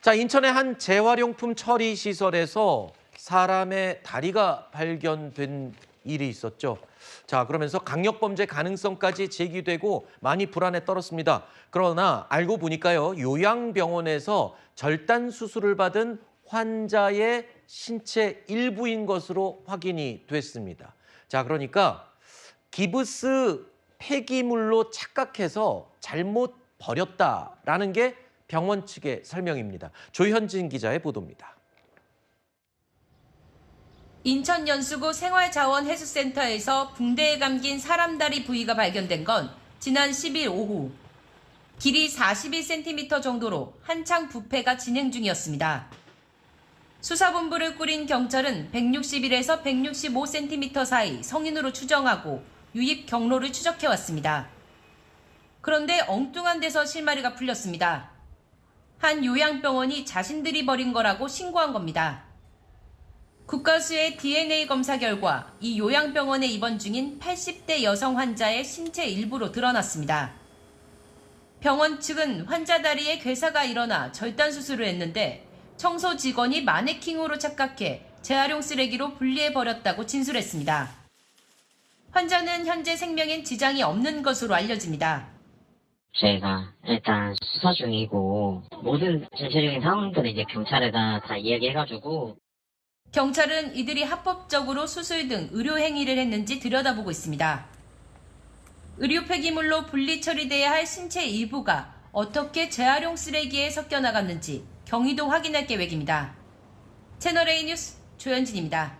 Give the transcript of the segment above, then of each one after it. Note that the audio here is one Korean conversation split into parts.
자, 인천의 한 재활용품 처리 시설에서 사람의 다리가 발견된 일이 있었죠. 자, 그러면서 강력범죄 가능성까지 제기되고 많이 불안에 떨었습니다. 그러나 알고 보니까요, 요양병원에서 절단 수술을 받은 환자의 신체 일부인 것으로 확인이 됐습니다. 자, 그러니까 기브스 폐기물로 착각해서 잘못 버렸다라는 게 병원 측의 설명입니다. 조현진 기자의 보도입니다. 인천 연수구 생활자원해수센터에서 붕대에 감긴 사람 다리 부위가 발견된 건 지난 10일 오후. 길이 41cm 정도로 한창 부패가 진행 중이었습니다. 수사본부를 꾸린 경찰은 161에서 165cm 사이 성인으로 추정하고 유입 경로를 추적해왔습니다. 그런데 엉뚱한 데서 실마리가 풀렸습니다. 한 요양병원이 자신들이 버린 거라고 신고한 겁니다. 국가수의 DNA 검사 결과 이 요양병원에 입원 중인 80대 여성 환자의 신체 일부로 드러났습니다. 병원 측은 환자 다리에 괴사가 일어나 절단 수술을 했는데 청소 직원이 마네킹으로 착각해 재활용 쓰레기로 분리해버렸다고 진술했습니다. 환자는 현재 생명엔 지장이 없는 것으로 알려집니다. 저희가 일단 수사 중이고 모든 전체적인 상황들을 이제 경찰에다 다 이야기해가지고 경찰은 이들이 합법적으로 수술 등 의료 행위를 했는지 들여다보고 있습니다. 의료 폐기물로 분리 처리돼야 할 신체 일부가 어떻게 재활용 쓰레기에 섞여 나갔는지 경위도 확인할 계획입니다. 채널A 뉴스 조현진입니다.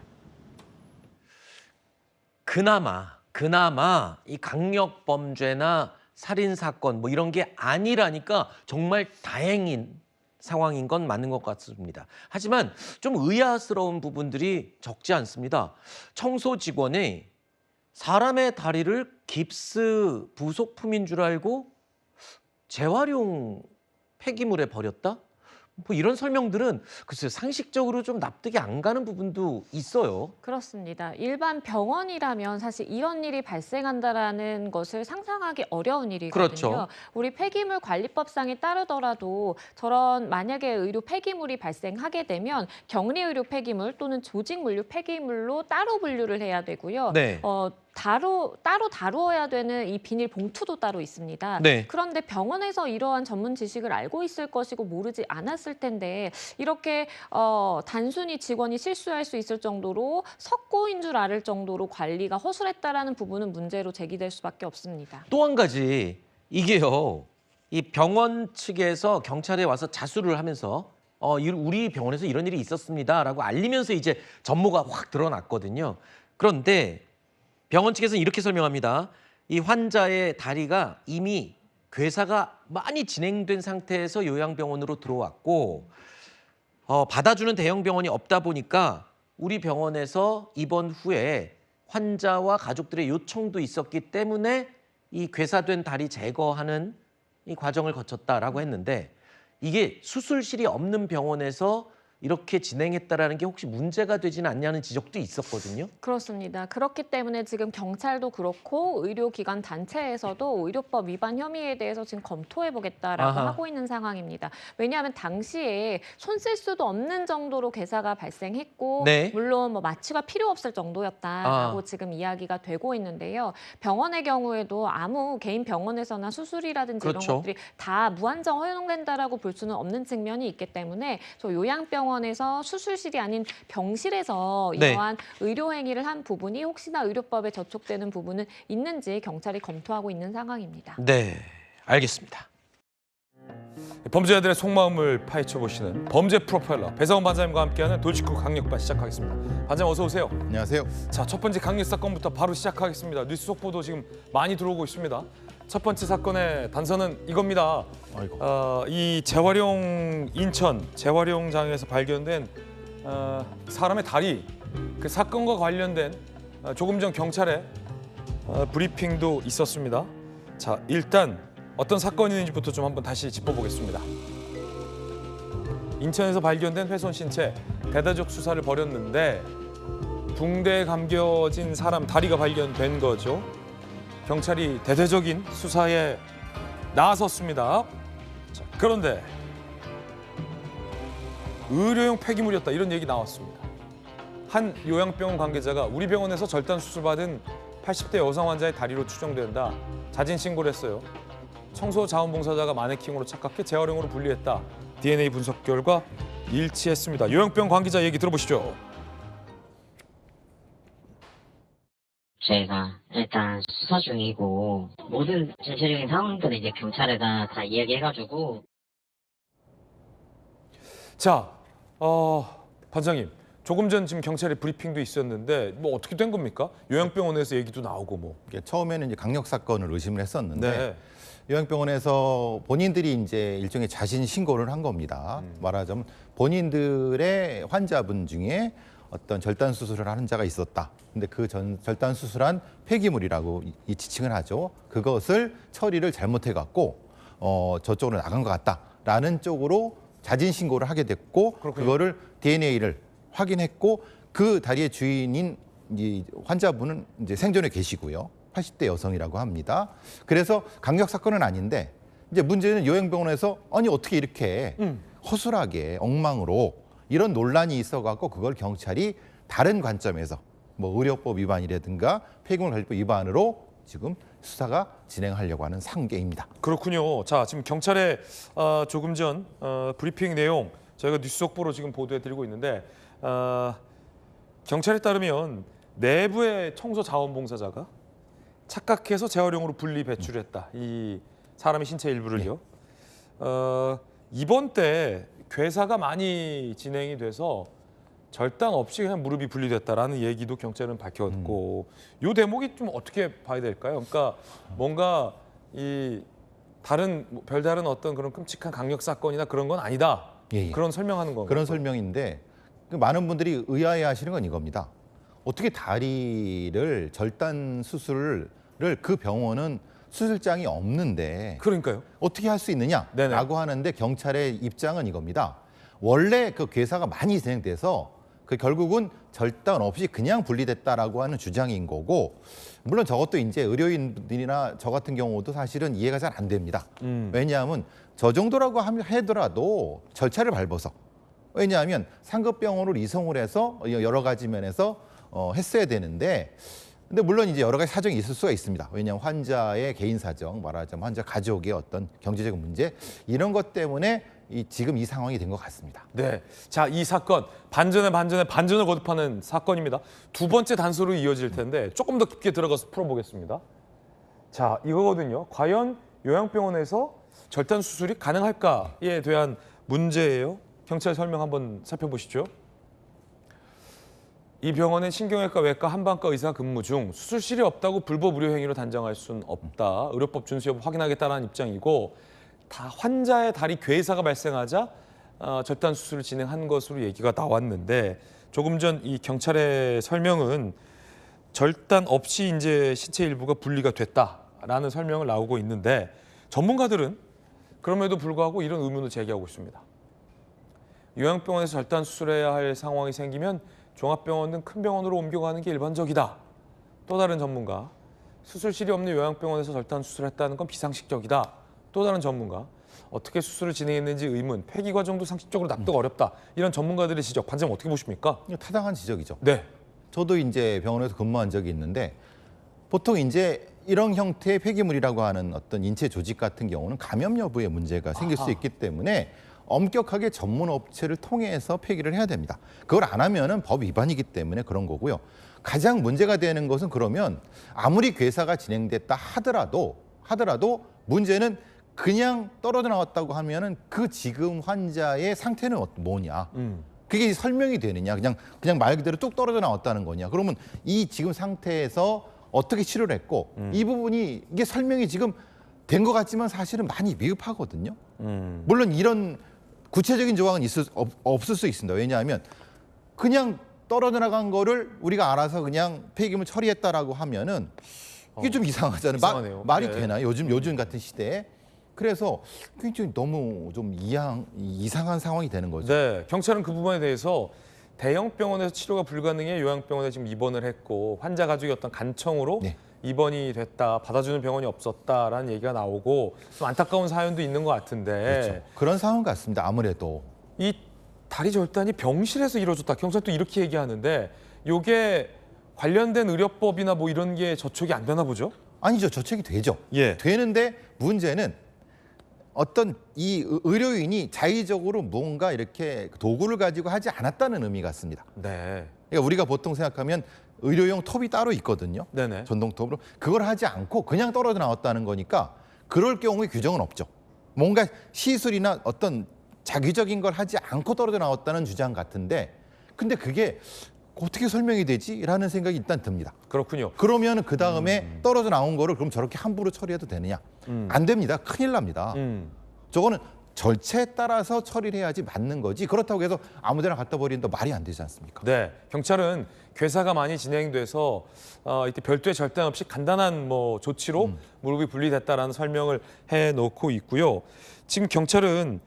그나마 이 강력범죄나 살인사건 뭐 이런 게 아니라니까 정말 다행인 상황인 건 맞는 것 같습니다. 하지만 좀 의아스러운 부분들이 적지 않습니다. 청소 직원이 사람의 다리를 깁스 부속품인 줄 알고 재활용 폐기물에 버렸다? 뭐 이런 설명들은 글쎄요, 상식적으로 좀 납득이 안 가는 부분도 있어요. 그렇습니다. 일반 병원이라면 사실 이런 일이 발생한다라는 것을 상상하기 어려운 일이거든요. 그렇죠. 우리 폐기물 관리법상에 따르더라도 저런 만약에 의료 폐기물이 발생하게 되면 격리의료 폐기물 또는 조직물류 폐기물로 따로 분류를 해야 되고요. 네. 따로 다루어야 되는 이 비닐 봉투도 따로 있습니다. 네. 그런데 병원에서 이러한 전문 지식을 알고 있을 것이고 모르지 않았을 텐데 이렇게 단순히 직원이 실수할 수 있을 정도로 석고인 줄 알 정도로 관리가 허술했다라는 부분은 문제로 제기될 수밖에 없습니다. 또 한 가지 이게요. 이 병원 측에서 경찰에 와서 자수를 하면서 우리 병원에서 이런 일이 있었습니다라고 알리면서 이제 전모가 확 드러났거든요. 그런데 병원 측에서는 이렇게 설명합니다. 이 환자의 다리가 이미 괴사가 많이 진행된 상태에서 요양병원으로 들어왔고 받아주는 대형 병원이 없다 보니까 우리 병원에서 입원 후에 환자와 가족들의 요청도 있었기 때문에 이 괴사된 다리 제거하는 이 과정을 거쳤다라고 했는데 이게 수술실이 없는 병원에서 이렇게 진행했다라는 게 혹시 문제가 되지는 않냐는 지적도 있었거든요. 그렇습니다. 그렇기 때문에 지금 경찰도 그렇고 의료기관 단체에서도 의료법 위반 혐의에 대해서 지금 검토해보겠다라고 하고 있는 상황입니다. 왜냐하면 당시에 손 쓸 수도 없는 정도로 괴사가 발생했고 네. 물론 뭐 마취가 필요 없을 정도였다라고 지금 이야기가 되고 있는데요. 병원의 경우에도 아무 개인 병원에서나 수술이라든지 그렇죠. 이런 것들이 다 무한정 허용된다라고 볼 수는 없는 측면이 있기 때문에 저 요양병원에서 수술실이 아닌 병실에서 네. 이러한 의료 행위를 한 부분이 혹시나 의료법에 저촉되는 부분은 있는지 경찰이 검토하고 있는 상황입니다. 네, 알겠습니다. 범죄자들의 속마음을 파헤쳐보시는 범죄 프로파일러 배상훈 반장님과 함께하는 돌직구 강력반 시작하겠습니다. 반장님 어서 오세요. 안녕하세요. 자, 첫 번째 강력 사건부터 바로 시작하겠습니다. 뉴스 속보도 지금 많이 들어오고 있습니다. 첫 번째 사건의 단서는 이겁니다. 이 재활용 인천 재활용장에서 발견된 사람의 다리 그 사건과 관련된 조금 전 경찰의 브리핑도 있었습니다. 자, 일단 어떤 사건이 있는지부터 좀 한번 다시 짚어보겠습니다. 인천에서 발견된 훼손 신체 대대적 수사를 벌였는데 붕대에 감겨진 사람 다리가 발견된 거죠. 경찰이 대대적인 수사에 나섰습니다. 자, 그런데 의료용 폐기물이었다 이런 얘기 나왔습니다. 한 요양병원 관계자가 우리 병원에서 절단 수술받은 80대 여성 환자의 다리로 추정된다. 자진 신고를 했어요. 청소 자원봉사자가 마네킹으로 착각해 재활용으로 분리했다. DNA 분석 결과 일치했습니다. 요양병원 관계자 얘기 들어보시죠. 저희가 일단 수사 중이고 모든 전체적인 상황들은 이제 경찰에다 다 이야기해가지고 자, 반장님. 조금 전 지금 경찰의 브리핑도 있었는데 뭐 어떻게 된 겁니까? 요양병원에서 얘기도 나오고 뭐. 이게 처음에는 이제 강력 사건을 의심을 했었는데 네. 요양병원에서 본인들이 이제 일종의 자신 신고를 한 겁니다. 말하자면 본인들의 환자분 중에 어떤 절단 수술을 한 환자가 있었다. 근데 그 절단 수술한 폐기물이라고 이 지칭을 하죠. 그것을 처리를 잘못해 갖고 저쪽으로 나간 것 같다라는 쪽으로 자진 신고를 하게 됐고 그렇군요. 그거를 DNA를 확인했고 그 다리의 주인인 이 환자분은 이제 생존에 계시고요. 80대 여성이라고 합니다. 그래서 강력 사건은 아닌데 이제 문제는 요양병원에서 아니 어떻게 이렇게 허술하게 엉망으로 이런 논란이 있어갖고 그걸 경찰이 다른 관점에서 뭐 의료법 위반이라든가 폐기물 관리법 위반으로 지금 수사가 진행하려고 하는 상계입니다. 그렇군요. 자, 지금 경찰의 조금 전 브리핑 내용 저희가 뉴스 속보로 지금 보도해드리고 있는데 경찰에 따르면 내부의 청소 자원봉사자가 착각해서 재활용으로 분리 배출했다. 이 사람의 신체 일부를요. 입원 때 괴사가 많이 진행이 돼서 절단 없이 그냥 무릎이 분리됐다라는 얘기도 경찰은 밝혔고 이 대목이 좀 어떻게 봐야 될까요? 그러니까 뭔가 이 다른 별다른 어떤 그런 끔찍한 강력 사건이나 그런 건 아니다. 예, 예. 그런 설명하는 건가요? 그런 설명인데 많은 분들이 의아해하시는 건 이겁니다. 어떻게 다리를 절단 수술을 그 병원은 수술장이 없는데 그러니까요. 어떻게 할 수 네네. 있느냐라고 하는데 경찰의 입장은 이겁니다. 원래 그 괴사가 많이 진행돼서 그 결국은 절단 없이 그냥 분리됐다라고 하는 주장인 거고 물론 저것도 이제 의료인들이나 저 같은 경우도 사실은 이해가 잘 안 됩니다. 왜냐하면 저 정도라고 하더라도 절차를 밟아서 왜냐하면 상급병원으로 이송을 해서 여러 가지 면에서 했어야 되는데 근데 물론 이제 여러 가지 사정이 있을 수가 있습니다. 왜냐하면 환자의 개인 사정, 말하자면 환자 가족의 어떤 경제적 문제 이런 것 때문에 지금 이 상황이 된 것 같습니다. 네. 자, 이 사건 반전에 반전을 거듭하는 사건입니다. 두 번째 단서로 이어질 텐데 조금 더 깊게 들어가서 풀어보겠습니다. 자, 이거거든요. 과연 요양병원에서 절단 수술이 가능할까에 대한 문제예요. 경찰 설명 한번 살펴보시죠. 이 병원은 신경외과, 외과, 한방과 의사 근무 중 수술실이 없다고 불법 의료 행위로 단정할 수는 없다. 의료법 준수 여부 확인하겠다는 입장이고 다 환자의 다리 괴사가 발생하자 절단 수술을 진행한 것으로 얘기가 나왔는데 조금 전 이 경찰의 설명은 절단 없이 이제 신체 일부가 분리가 됐다라는 설명을 나오고 있는데 전문가들은 그럼에도 불구하고 이런 의문을 제기하고 있습니다. 요양병원에서 절단 수술해야 할 상황이 생기면 종합병원 등 큰 병원으로 옮겨가는 게 일반적이다. 또 다른 전문가, 수술실이 없는 요양병원에서 절단 수술했다는 건 비상식적이다. 또 다른 전문가, 어떻게 수술을 진행했는지 의문, 폐기 과정도 상식적으로 납득 어렵다. 이런 전문가들의 지적, 반장님 어떻게 보십니까? 이거 타당한 지적이죠. 네. 저도 이제 병원에서 근무한 적이 있는데 보통 이제 이런 형태의 폐기물이라고 하는 어떤 인체 조직 같은 경우는 감염 여부의 문제가 생길 수 있기 때문에 엄격하게 전문 업체를 통해서 폐기를 해야 됩니다. 그걸 안 하면은 법 위반이기 때문에 그런 거고요. 가장 문제가 되는 것은 그러면 아무리 괴사가 진행됐다 하더라도 문제는 그냥 떨어져 나왔다고 하면은 그 지금 환자의 상태는 뭐냐? 그게 설명이 되느냐? 그냥 말 그대로 뚝 떨어져 나왔다는 거냐? 그러면 이 지금 상태에서 어떻게 치료를 했고 이 부분이 이게 설명이 지금 된 것 같지만 사실은 많이 미흡하거든요. 물론 이런 구체적인 조항은 없을 수 있습니다. 왜냐하면 그냥 떨어져 나간 거를 우리가 알아서 그냥 폐기물 처리했다라고 하면은 이게 좀 이상하잖아요. 이상하네요. 말이 네. 되나요? 요즘 같은 시대에. 그래서 굉장히 너무 좀 이상한 상황이 되는 거죠. 네, 경찰은 그 부분에 대해서 대형 병원에서 치료가 불가능해 요양병원에 지금 입원을 했고 환자 가족이 어떤 간청으로 네. 입원이 됐다, 받아주는 병원이 없었다라는 얘기가 나오고 좀 안타까운 사연도 있는 것 같은데 그렇죠. 그런 상황 같습니다. 아무래도. 이 다리 절단이 병실에서 이루어졌다. 경찰 또 이렇게 얘기하는데 요게 관련된 의료법이나 뭐 이런 게 저촉이 안 되나 보죠? 아니죠. 저촉이 되죠. 예. 되는데 문제는 어떤 이 의료인이 자의적으로 뭔가 이렇게 도구를 가지고 하지 않았다는 의미 같습니다. 네. 그러니까 우리가 보통 생각하면 의료용 톱이 따로 있거든요. 네네. 전동톱으로. 그걸 하지 않고 그냥 떨어져 나왔다는 거니까 그럴 경우에 규정은 없죠. 뭔가 시술이나 어떤 자기적인 걸 하지 않고 떨어져 나왔다는 주장 같은데 근데 그게 어떻게 설명이 되지? 라는 생각이 일단 듭니다. 그렇군요. 그러면 그 다음에 떨어져 나온 거를 그럼 저렇게 함부로 처리해도 되느냐? 안 됩니다. 큰일 납니다. 저거는 절차에 따라서 처리를 해야지 맞는 거지. 그렇다고 해서 아무데나 갖다 버리는 거 말이 안 되지 않습니까? 네, 경찰은 괴사가 많이 진행돼서 이때 별도의 절단 없이 간단한 뭐 조치로 무릎이 분리됐다라는 설명을 해놓고 있고요. 지금 경찰은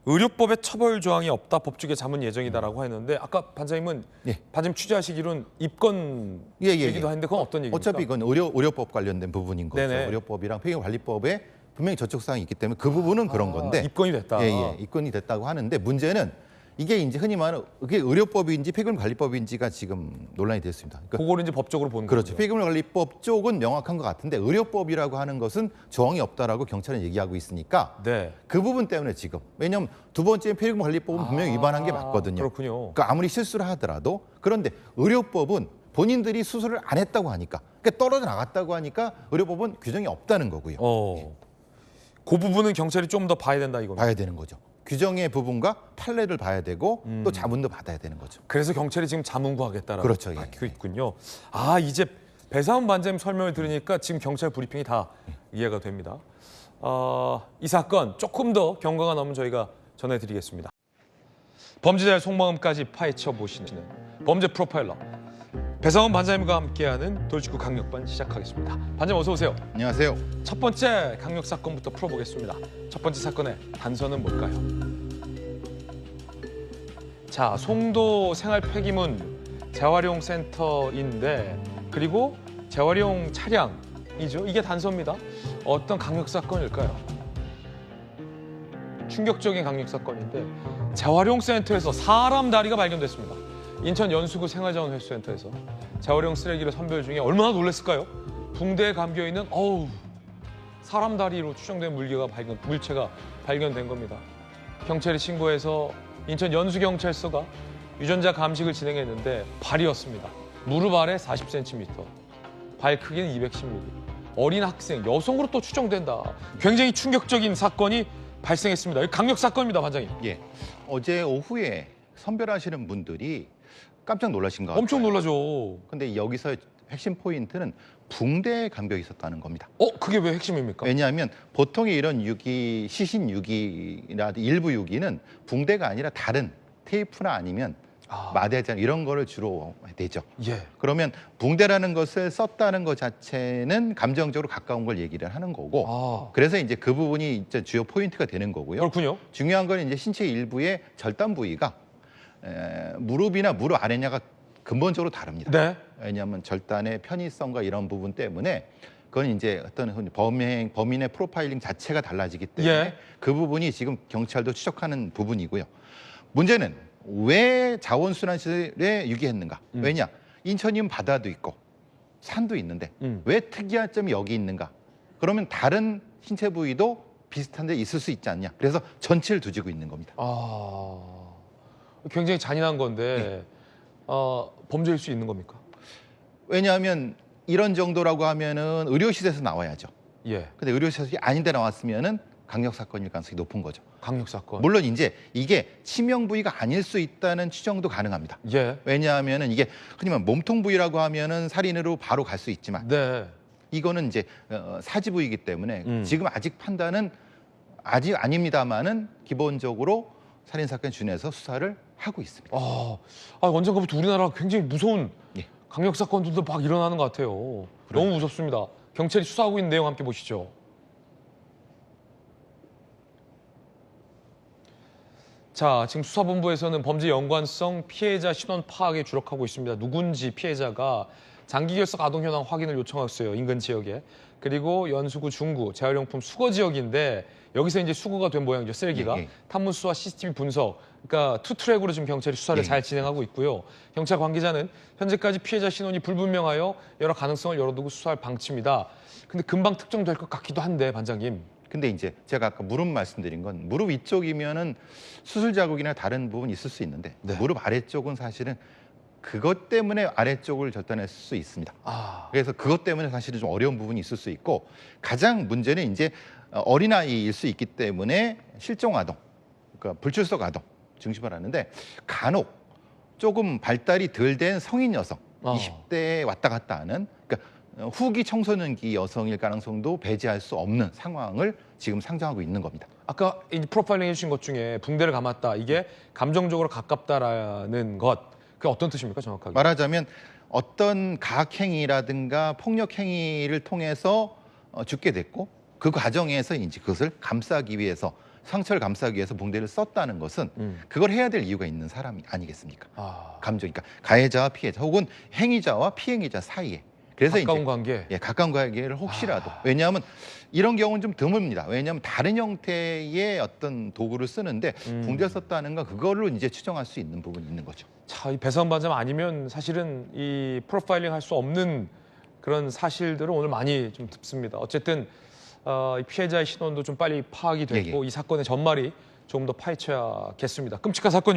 의료법에 처벌 조항이 없다, 법조계 자문 예정이다라고 했는데 아까 반장님은 예. 반장님 취재하시기로는 입건 얘기도 했는데 그건 어떤 얘기입니까? 어차피 이건 의료법 관련된 부분인 거죠. 네네. 의료법이랑 폐기관리법에 분명히 저촉 사항이 있기 때문에 그 부분은 그런 건데 입건이 됐다. 예, 입건이 됐다고 하는데 문제는 이게 이제 흔히 말하는 이게 의료법인지 폐기관리법인지가 지금 논란이 됐습니다. 그러니까 그거를 이제 법적으로 보는 그렇죠. 거죠. 폐기물관리법 쪽은 명확한 것 같은데 의료법이라고 하는 것은 조항이 없다라고 경찰은 얘기하고 있으니까 네. 그 부분 때문에 지금 왜냐하면 두 번째 폐기물관리법은 분명히 위반한 게 맞거든요. 그렇군요. 그러니까 아무리 실수를 하더라도 그런데 의료법은 본인들이 수술을 안 했다고 하니까 그러니까 떨어져 나갔다고 하니까 의료법은 규정이 없다는 거고요. 그 부분은 경찰이 좀 더 봐야 된다 이겁니다. 봐야 되는 거죠. 규정의 부분과 판례를 봐야 되고 또 자문도 받아야 되는 거죠. 그래서 경찰이 지금 자문 구하겠다라고 그렇죠, 예. 밝히고 있군요. 아, 이제 배상훈 반장님 설명을 들으니까 지금 경찰 브리핑이 다 이해가 됩니다. 이 사건 조금 더 경과가 나면 저희가 전해드리겠습니다. 범죄자의 속마음까지 파헤쳐 보시는 범죄 프로파일러 배상훈 반장님과 함께하는 돌직구 강력반 시작하겠습니다. 반장님 어서 오세요. 안녕하세요. 첫 번째 강력 사건부터 풀어보겠습니다. 첫 번째 사건의 단서는 뭘까요? 자, 송도 생활 폐기문 재활용 센터인데 그리고 재활용 차량이죠. 이게 단서입니다. 어떤 강력 사건일까요? 충격적인 강력 사건인데 재활용 센터에서 사람 다리가 발견됐습니다. 인천 연수구 생활자원회수센터에서 재활용 쓰레기를 선별 중에 얼마나 놀랐을까요? 붕대에 감겨 있는 사람 다리로 추정된 물체가 발견된 겁니다. 경찰이 신고해서 인천 연수경찰서가 유전자 감식을 진행했는데 발이었습니다. 무릎 아래 40cm, 발 크기는 210mm. 어린 학생, 여성으로 또 추정된다. 굉장히 충격적인 사건이 발생했습니다. 이 강력 사건입니다, 반장님. 예. 어제 오후에 선별하시는 분들이 깜짝 놀라신 것 같아요. 엄청 놀라죠. 근데 여기서 핵심 포인트는 붕대에 감겨 있었다는 겁니다. 그게 왜 핵심입니까? 왜냐하면 보통의 이런 유기, 시신 유기나 일부 유기는 붕대가 아니라 다른 테이프나 아니면 마대장 이런 거를 주로 내죠. 예. 그러면 붕대라는 것을 썼다는 것 자체는 감정적으로 가까운 걸 얘기를 하는 거고 그래서 이제 그 부분이 이제 주요 포인트가 되는 거고요. 그렇군요. 중요한 건 이제 신체 일부의 절단 부위가 무릎이나 무릎 아래냐가 근본적으로 다릅니다. 네. 왜냐하면 절단의 편의성과 이런 부분 때문에 그건 이제 어떤 범인의 프로파일링 자체가 달라지기 때문에 예. 그 부분이 지금 경찰도 추적하는 부분이고요. 문제는 왜 자원순환시설에 유기했는가? 왜냐? 인천이면 바다도 있고 산도 있는데 왜 특이한 점이 여기 있는가? 그러면 다른 신체 부위도 비슷한 데 있을 수 있지 않냐? 그래서 전체를 두지고 있는 겁니다. 굉장히 잔인한 건데 범죄일 수 있는 겁니까? 왜냐하면 이런 정도라고 하면은 의료시설에서 나와야죠. 예. 근데 의료시설이 아닌데 나왔으면은 강력 사건일 가능성이 높은 거죠. 강력 사건. 물론 이제 이게 치명 부위가 아닐 수 있다는 추정도 가능합니다. 예. 왜냐하면은 이게 흔히 말하면 몸통 부위라고 하면은 살인으로 바로 갈 수 있지만 네. 이거는 이제 사지 부위이기 때문에 지금 아직 판단은 아직 아닙니다만은 기본적으로 살인 사건 준해서 수사를 하고 있습니다. 언젠가부터 우리나라가 굉장히 무서운 예. 강력 사건들도 막 일어나는 것 같아요. 너무 무섭습니다. 경찰이 수사하고 있는 내용 함께 보시죠. 자, 지금 수사본부에서는 범죄 연관성 피해자 신원 파악에 주력하고 있습니다. 누군지 피해자가 장기 결석 아동 현황 확인을 요청했어요. 인근 지역에. 그리고 연수구 중구 재활용품 수거 지역인데 여기서 이제 수거가 된 모양이죠. 쓰레기가. 예, 예. 탐문 수사 CCTV 분석. 그러니까 투트랙으로 지금 경찰이 수사를 예. 잘 진행하고 있고요. 경찰 관계자는 현재까지 피해자 신원이 불분명하여 여러 가능성을 열어두고 수사할 방침이다. 근데 금방 특정될 것 같기도 한데 반장님. 근데 이제 제가 아까 무릎 말씀드린 건 무릎 위쪽이면은 수술 자국이나 다른 부분 있을 수 있는데 네. 무릎 아래쪽은 사실은 그것 때문에 아래쪽을 절단했을 수 있습니다. 아, 그래서 그것 때문에 사실은 좀 어려운 부분이 있을 수 있고 가장 문제는 이제 어린아이일 수 있기 때문에 실종 아동, 그러니까 불출석 아동 중심을 하는데 간혹 조금 발달이 덜 된 성인 여성, 20대에 왔다 갔다 하는 그러니까 후기 청소년기 여성일 가능성도 배제할 수 없는 상황을 지금 상정하고 있는 겁니다. 아까 이 프로파일링 해주신 것 중에 붕대를 감았다. 이게 감정적으로 가깝다라는 것. 그게 어떤 뜻입니까 정확하게? 말하자면 어떤 가학행위라든가 폭력행위를 통해서 죽게 됐고 그 과정에서 이제 그것을 감싸기 위해서 상처를 감싸기 위해서 붕대를 썼다는 것은 그걸 해야 될 이유가 있는 사람이 아니겠습니까? 아, 감정, 그러니까 가해자와 피해자 혹은 행위자와 피행위자 사이에 그래서 가까운 이제 관계. 예, 가까운 관계를 혹시라도 왜냐하면 이런 경우는 좀 드뭅니다. 왜냐하면 다른 형태의 어떤 도구를 쓰는데 붕대 썼다는 건 그걸로 이제 추정할 수 있는 부분이 있는 거죠. 자, 이 배상 반장 아니면 사실은 이 프로파일링 할 수 없는 그런 사실들을 오늘 많이 좀 듣습니다. 어쨌든 이 피해자의 신원도 좀 빨리 파악이 됐고 예, 예. 이 사건의 전말이 조금 더 파헤쳐야겠습니다. 끔찍한 사건입니다.